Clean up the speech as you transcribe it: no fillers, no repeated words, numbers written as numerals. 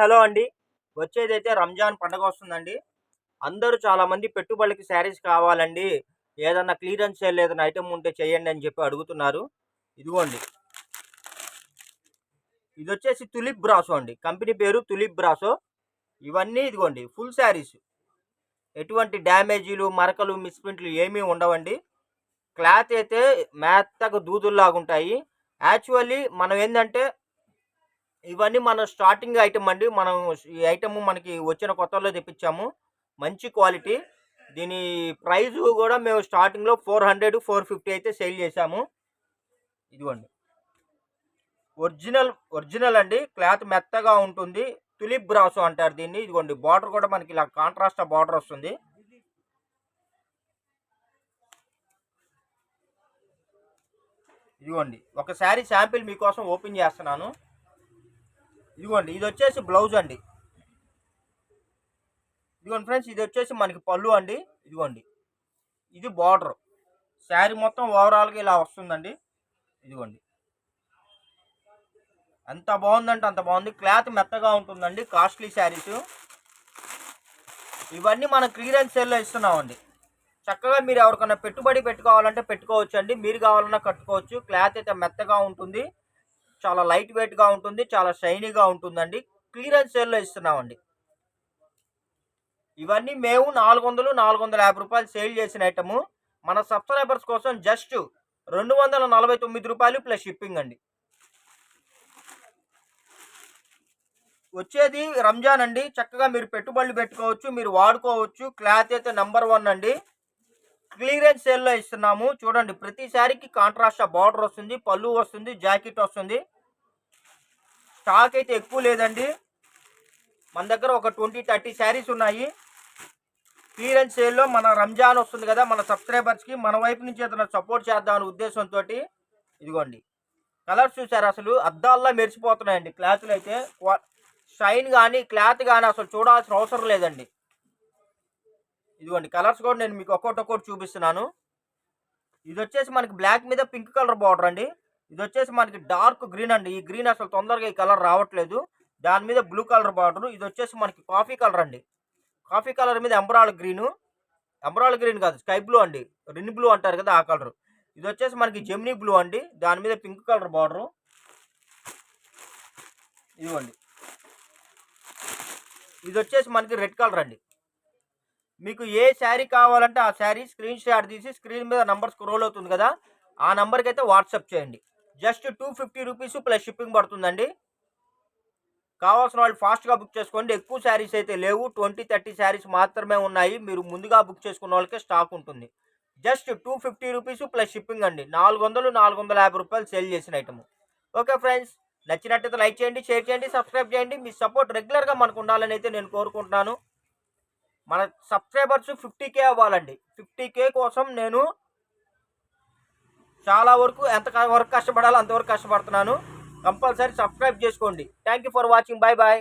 Hello అండి. వచ్చేదైతే రంజాన్ పండగ వస్తుందండి. అందరూ చాలామంది పెట్టుబడులకి శారీస్ కావాలండి. ఏదన్నా క్లియరెన్స్ సేల్ ఏదైనా ఐటెమ్ ఉంటే చేయండి అని చెప్పి అడుగుతున్నారు. ఇదిగోండి. ఇదొచ్చేసి తులిప్ బ్రాసో అండి. కంపెనీ పేరు తులిప్ బ్రాసో. ఇవన్నీ ఇదిగోండి ఫుల్ శారీస్. ఎటువంటి డ్యామేజీలు, మరకలు, మిస్‌ప్రింట్లు ఏమీ ఉండవండి. క్లాత్ అయితే మెత్తగా దూదుల్లాగుంటాయి. యాక్చువల్లీ మనం ఏందంటే ఇవన్నీ మన స్టార్టింగ్ ఐటమ్ అండి. మనం ఈ ఐటమ్ మనకి వచ్చిన కొత్తలో తెప్పించాము. మంచి క్వాలిటీ. దీని ప్రైస్ గూడా మేము స్టార్టింగ్‌లో 400, 450 అయితే సేల్ చేశాము. ఇదిగోండి. ఒరిజినల్ అండి. క్లాత్ మెత్తగా ఉంటుంది. తులిప్ బ్రాసో అంటారు దీన్ని. ఇదిగోండి బార్డర్ కూడా మనకి ఇలా కాంట్రాస్ట్ బార్డర్ వస్తుంది. ఇదిగోండి. ఒక శారీ శాంపిల్ మీకోసం ఓపెన్ చేస్తున్నాను. ఇదిగోండి. ఇదొచ్చేసి బ్లౌజ్ అండి. ఇదిగోండి ఫ్రెండ్స్, ఇది వచ్చేసి మనకి పళ్ళు అండి. ఇదిగోండి, ఇది బార్డర్. శారీ మొత్తం ఓవరాల్గా ఇలా వస్తుందండి. ఇదిగోండి, ఎంత బాగుందంటే అంత బాగుంది. క్లాత్ మెత్తగా ఉంటుందండి. కాస్ట్లీ శారీస్ ఇవన్నీ మనం క్లియరెన్స్ సేల్లో ఇస్తున్నామండి. చక్కగా మీరు ఎవరికైనా పెట్టుబడి పెట్టుకోవాలంటే పెట్టుకోవచ్చు అండి. మీరు కావాలన్నా కట్టుకోవచ్చు. క్లాత్ అయితే మెత్తగా ఉంటుంది. చాలా లైట్ వెయిట్గా ఉంటుంది. చాలా షైనీగా ఉంటుందండి. క్లియరెన్స్ సేల్లో ఇస్తున్నామండి. ఇవన్నీ మేము 400, 450 రూపాయలు సేల్ చేసిన ఐటము. మన సబ్స్క్రైబర్స్ కోసం జస్ట్ 249 రూపాయలు ప్లస్ షిప్పింగ్ అండి. వచ్చేది రంజాన్ అండి. చక్కగా మీరు పెట్టుబడులు పెట్టుకోవచ్చు, మీరు వాడుకోవచ్చు. క్లాత్ అయితే నెంబర్ 1 అండి. క్లియరెన్స్ సేల్లో ఇస్తున్నాము. చూడండి, ప్రతి శారీకి కాంట్రాస్ట్ బార్డర్ వస్తుంది, పళ్ళు వస్తుంది, జాకెట్ వస్తుంది. స్టాక్ అయితే ఎక్కువ లేదండి. మన దగ్గర ఒక 20, 30 శారీస్ ఉన్నాయి. క్లియరెన్స్ సేల్లో మన రంజాన్ వస్తుంది కదా, మన సబ్స్క్రైబర్స్కి మన వైపు నుంచి ఏదైనా సపోర్ట్ చేద్దామనే ఉద్దేశంతో ఇదిగోండి కలర్స్ చూసారు, అసలు అద్దాల్లా మెరిసిపోతున్నాయండి. క్లాతులు అయితే షైన్ కానీ క్లాత్ కానీ అసలు చూడాల్సిన అవసరం లేదండి. ఇదిగోండి కలర్స్ కూడా నేను మీకు ఒక్కొక్కటి చూపిస్తున్నాను. ఇది వచ్చేసి మనకి బ్లాక్ మీద పింక్ కలర్ బార్డర్ అండి. ఇది వచ్చేసి మనకి డార్క్ గ్రీన్ అండి. ఈ గ్రీన్ అసలు తొందరగా ఈ కలర్ రావట్లేదు. దాని మీద బ్లూ కలర్ బార్డర్. ఇది వచ్చేసి మనకి కాఫీ కలర్ అండి. కాఫీ కలర్ మీద ఎంబ్రాయిడ్ గ్రీన్ కాదు, స్కై బ్లూ అండి. రిన్ బ్లూ అంటారు కదా, ఆ కలర్. ఇది వచ్చేసి మనకి జెమినీ బ్లూ అండి. దాని మీద పింక్ కలర్ బార్డరు. ఇదిగోండి, ఇది వచ్చేసి మనకి రెడ్ కలర్ అండి. మీకు ఏ శారీ కావాలంటే ఆ శారీ స్క్రీన్ షాట్ తీసి స్క్రీన్ మీద నంబర్ స్క్రోల్ అవుతుంది కదా, ఆ నంబర్కి అయితే వాట్సాప్ చేయండి. జస్ట్ 250 రూపీస్ ప్లస్ షిప్పింగ్ పడుతుందండి. కావాల్సిన వాళ్ళు ఫాస్ట్గా బుక్ చేసుకోండి. ఎక్కువ శారీస్ అయితే లేవు, 20, 30 శారీస్ మాత్రమే ఉన్నాయి. మీరు ముందుగా బుక్ చేసుకున్న వాళ్ళకే స్టాక్ ఉంటుంది. జస్ట్ 250 రూపీస్ ప్లస్ షిప్పింగ్ అండి. 400, 450 రూపాయలు సేల్ చేసిన ఐటమ్. ఓకే ఫ్రెండ్స్, నచ్చినట్టయితే లైక్ చేయండి, షేర్ చేయండి, సబ్స్క్రైబ్ చేయండి. మీ సపోర్ట్ రెగ్యులర్గా మనకు ఉండాలని అయితే నేను కోరుకుంటున్నాను. మన సబ్స్క్రైబర్స్ 50K అవ్వాలండి. 50K కోసం నేను చాలా వరకు ఎంతవరకు కష్టపడాలో అంతవరకు కష్టపడుతున్నాను. కంపల్సరీ సబ్స్క్రైబ్ చేసుకోండి. Thank you for watching. Bye bye.